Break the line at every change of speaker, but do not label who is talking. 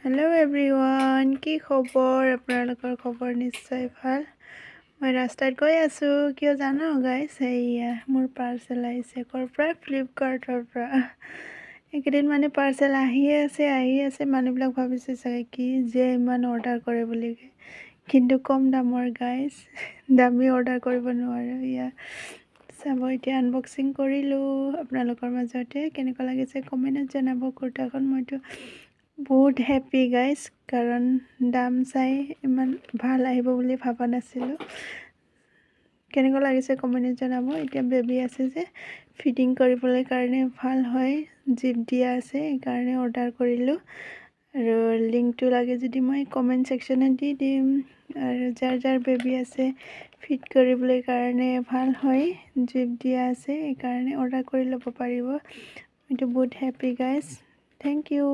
Hello' everyone, কি খবৰ? আপোনালোকৰ খবৰ নিশ্চয় ভাল। মই ৰাস্তাত গৈ আছোঁ, কিয় জানো গাইছ? সেয়া মোৰ পাৰ্চেল আহিছে। ক'ৰ পৰা? ফ্লিপকাৰ্টৰ পৰা। এইকেইদিন মানে পাৰ্চেল আহি আছে। মানুহবিলাক ভাবিছে চাগে কি যে ইমান অৰ্ডাৰ কৰে বুলি, কিন্তু কম দামৰ গাইছ। দামী অৰ্ডাৰ কৰিব নোৱাৰোঁ। চাব, এতিয়া আনবক্সিং কৰিলোঁ আপোনালোকৰ মাজতে। কেনেকুৱা লাগিছে কমেণ্টত জনাব। কুৰ্তাখন মইতো বহুত হেপ্পী গাইছ, কাৰণ দাম চাই ইমান ভাল আহিব বুলি ভাবা নাছিলোঁ। কেনেকুৱা লাগিছে কমেণ্টত জনাব। এতিয়া বেবী আছে যে ফিটিং কৰিবলৈ কাৰণে ভাল হয়, জিপ দিয়া আছে, সেইকাৰণে অৰ্ডাৰ কৰিলোঁ। আৰু লিংকটো লাগে যদি মই কমেণ্ট ছেকশ্যনত দি দিম। আৰু যাৰ বেবী আছে ফিট কৰিবলৈ কাৰণে ভাল হয়, জিপ দিয়া আছে, সেইকাৰণে অৰ্ডাৰ কৰি ল'ব পাৰিব। মইতো বহুত হেপ্পী গাইছ। Thank U.